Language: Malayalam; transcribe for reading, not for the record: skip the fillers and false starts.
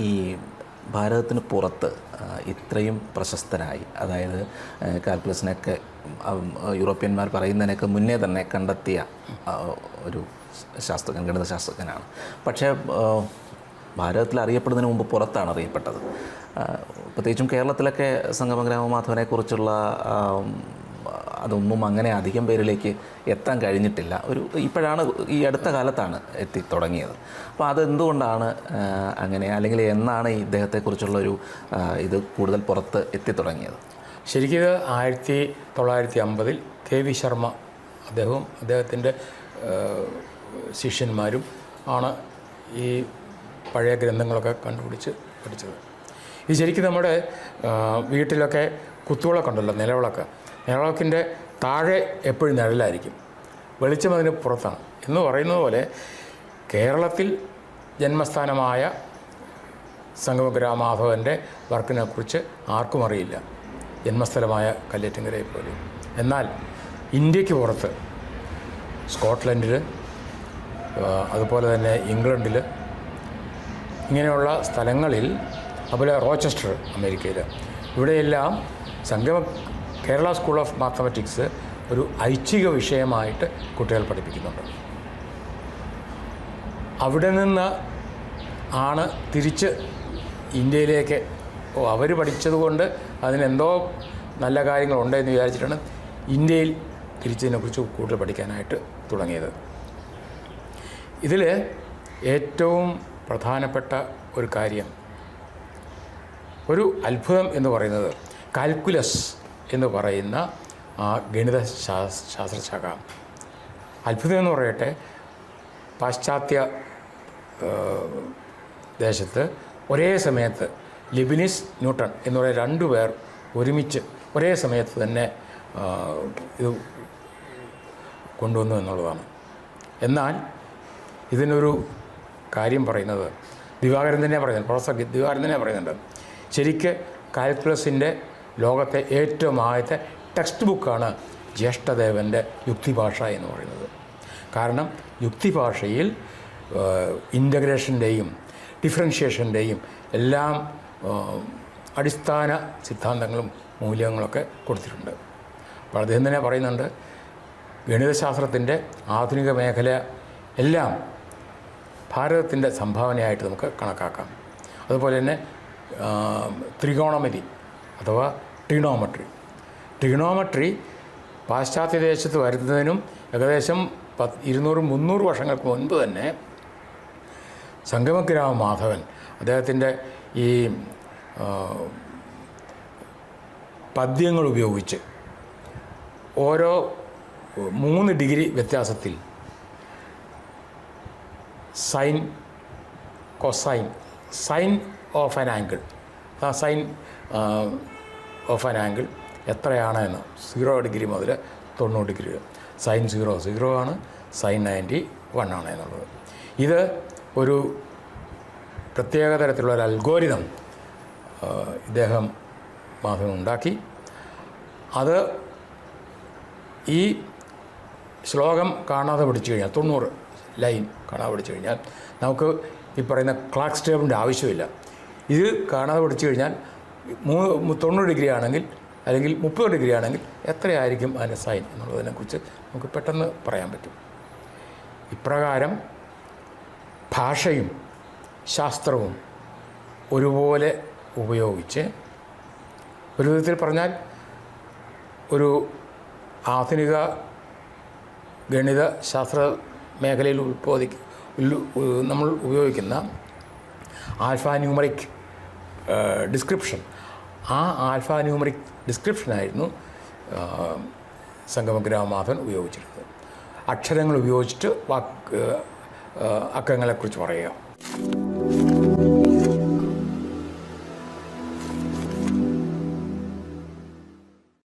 ഈ ഭാരതത്തിന് പുറത്ത് ഇത്രയും പ്രശസ്തരായി, അതായത് കാൽക്കുലസിനൊക്കെ യൂറോപ്യന്മാർ പറയുന്നതിനൊക്കെ മുന്നേ തന്നെ കണ്ടെത്തിയ ഒരു ശാസ്ത്രജ്ഞൻ, ഗണിത ശാസ്ത്രജ്ഞനാണ്. പക്ഷേ ഭാരതത്തിൽ അറിയപ്പെടുന്നതിന് മുമ്പ് പുറത്താണ് അറിയപ്പെട്ടത്. പ്രത്യേകിച്ചും കേരളത്തിലൊക്കെ സംഗമഗ്രാമമാധവനെക്കുറിച്ചുള്ള അതൊന്നും അങ്ങനെ അധികം പേരിലേക്ക് എത്താൻ കഴിഞ്ഞിട്ടില്ല. ഇപ്പോഴാണ് ഈ അടുത്ത കാലത്താണ് എത്തിത്തുടങ്ങിയത്. അപ്പോൾ അതെന്തുകൊണ്ടാണ് അങ്ങനെ, അല്ലെങ്കിൽ എന്നാണ് ഈ ഇദ്ദേഹത്തെക്കുറിച്ചുള്ളൊരു ഇത് കൂടുതൽ പുറത്ത് എത്തിത്തുടങ്ങിയത്? ശരിക്കും 1950 KV ശർമ്മ അദ്ദേഹവും അദ്ദേഹത്തിൻ്റെ ശിഷ്യന്മാരും ആണ് ഈ പഴയ ഗ്രന്ഥങ്ങളൊക്കെ കണ്ടുപിടിച്ച് പഠിച്ചത്. ഇത് ശരിക്കും നമ്മുടെ വീട്ടിലൊക്കെ കുത്തുവിളക്ക് ഉണ്ടല്ലോ, നിലവിളക്കിൻ്റെ താഴെ എപ്പോഴും നിഴലായിരിക്കും, വെളിച്ചം അതിന് പുറത്താണ് എന്ന് പറയുന്നത് പോലെ കേരളത്തിൽ ജന്മസ്ഥാനമായ സംഗമഗ്രാമമാധവൻ്റെ വർക്കിനെക്കുറിച്ച് ആർക്കും അറിയില്ല, ജന്മസ്ഥലമായ കല്ലേറ്റുങ്കരയെ പോലെ. എന്നാൽ ഇന്ത്യക്ക് പുറത്ത് സ്കോട്ട്ലൻഡിൽ, അതുപോലെ തന്നെ ഇംഗ്ലണ്ടിൽ, ഇങ്ങനെയുള്ള സ്ഥലങ്ങളിൽ, അതുപോലെ റോച്ചസ്റ്റർ അമേരിക്കയിൽ, ഇവിടെയെല്ലാം കേരള സ്കൂൾ ഓഫ് മാത്തമാറ്റിക്സ് ഒരു ഐച്ഛിക വിഷയമായിട്ട് കുട്ടികൾ പഠിപ്പിക്കുന്നുണ്ട്. അവിടെ നിന്ന് ആണ് തിരിച്ച് ഇന്ത്യയിലേക്ക് അവർ പഠിച്ചതുകൊണ്ട് അതിനെന്തോ നല്ല കാര്യങ്ങളുണ്ടെന്ന് വിചാരിച്ചിട്ടാണ് ഇന്ത്യയിൽ തിരിച്ചതിനെക്കുറിച്ച് കൂടുതൽ പഠിക്കാനായിട്ട് തുടങ്ങിയത്. ഇതിൽ ഏറ്റവും പ്രധാനപ്പെട്ട ഒരു കാര്യം, ഒരു അത്ഭുതം എന്ന് പറയുന്നത് കാൽക്കുലസ് എന്ന് പറയുന്ന ആ ഗണിത ശാസ്ത്രശാഖ. അത്ഭുതം എന്ന് പറയട്ടെ, പാശ്ചാത്യ ദേശത്ത് ഒരേ സമയത്ത് ലിബിനിസ്, ന്യൂട്ടൺ എന്ന് പറയുന്ന രണ്ടുപേർ ഒരുമിച്ച് ഒരേ സമയത്ത് തന്നെ ഇത് കൊണ്ടുവന്നു എന്നുള്ളതാണ്. എന്നാൽ ഇതിനൊരു കാര്യം പറയുന്നത് ദിവാകരൻ തന്നെ പറയുന്നുണ്ട്, പ്രൊഫസർ ദിവാകരൻ തന്നെ പറയുന്നുണ്ട്. ശരിക്ക് കാൽക്കുലസിൻ്റെ ലോകത്തെ ഏറ്റവും ആദ്യത്തെ ടെക്സ്റ്റ് ബുക്കാണ് ജ്യേഷ്ഠദേവൻ്റെ യുക്തിഭാഷ എന്ന് പറയുന്നത്. കാരണം യുക്തിഭാഷയിൽ ഇൻ്റഗ്രേഷൻ്റെയും ഡിഫറൻഷിയേഷൻ്റെയും എല്ലാം അടിസ്ഥാന സിദ്ധാന്തങ്ങളും മൂല്യങ്ങളൊക്കെ കൊടുത്തിട്ടുണ്ട്. അപ്പോൾ അദ്ദേഹം തന്നെ പറയുന്നുണ്ട്, ഗണിതശാസ്ത്രത്തിൻ്റെ ആധുനിക മേഖല എല്ലാം ഭാരതത്തിൻ്റെ സംഭാവനയായിട്ട് നമുക്ക് കണക്കാക്കാം. അതുപോലെ തന്നെ ത്രികോണമിതി അഥവാ ട്രിഗണോമെട്രി പാശ്ചാത്യ ദേശത്ത് വരുന്നതിനും ഏകദേശം 200-300 വർഷങ്ങൾക്ക് മുൻപ് തന്നെ സംഗമഗ്രാമമാധവൻ അദ്ദേഹത്തിൻ്റെ ഈ പദ്യങ്ങൾ ഉപയോഗിച്ച് ഓരോ 3 ഡിഗ്രി വ്യത്യാസത്തിൽ sine, cosine, sine of an angle, sine of an angle എത്രയാണ് എന്ന് 0 ഡിഗ്രി മുതൽ 90 ഡിഗ്രി, സൈൻ 0 ആണ്, സൈൻ 90 1 ആണ് എന്നുള്ളത്. ഇത് ഒരു പ്രത്യേക തരത്തിലുള്ള ഒരു അൽഗോരിതം ഇദ്ദേഹം മാധവൻ ഉണ്ടാക്കി. അത് ഈ ശ്ലോകം കാണാതെ പഠിച്ചു കഴിഞ്ഞാൽ, 90 ലൈൻ കാണാതെ പഠിച്ചു കഴിഞ്ഞാൽ നമുക്ക് ഈ പറയുന്ന ക്ലാക്സ് ടേബിളിൻ്റെ ആവശ്യമില്ല. ഇത് കാണാതെ പഠിച്ചു കഴിഞ്ഞാൽ 90 ഡിഗ്രി ആണെങ്കിൽ അല്ലെങ്കിൽ 30 ഡിഗ്രി ആണെങ്കിൽ എത്രയായിരിക്കും അതിൻ്റെ സൈൻ എന്നുള്ളതിനെക്കുറിച്ച് നമുക്ക് പെട്ടെന്ന് പറയാൻ പറ്റും. ഇപ്രകാരം ഭാഷയും ശാസ്ത്രവും ഒരുപോലെ ഉപയോഗിച്ച്, ഒരു വിധത്തിൽ പറഞ്ഞാൽ ഒരു ആധുനിക ഗണിത ശാസ്ത്ര മേഖലയിൽ നമ്മൾ ഉപയോഗിക്കുന്ന ആൽഫാ ന്യൂമറിക് ഡിസ്ക്രിപ്ഷൻ, ആ ആൽഫാ ന്യൂമറിക് ഡിസ്ക്രിപ്ഷനായിരുന്നു സംഗമഗ്രാമമാധവൻ ഉപയോഗിച്ചിരുന്നത്. അക്ഷരങ്ങൾ ഉപയോഗിച്ചിട്ട് അക്കങ്ങളെക്കുറിച്ച് പറയുക.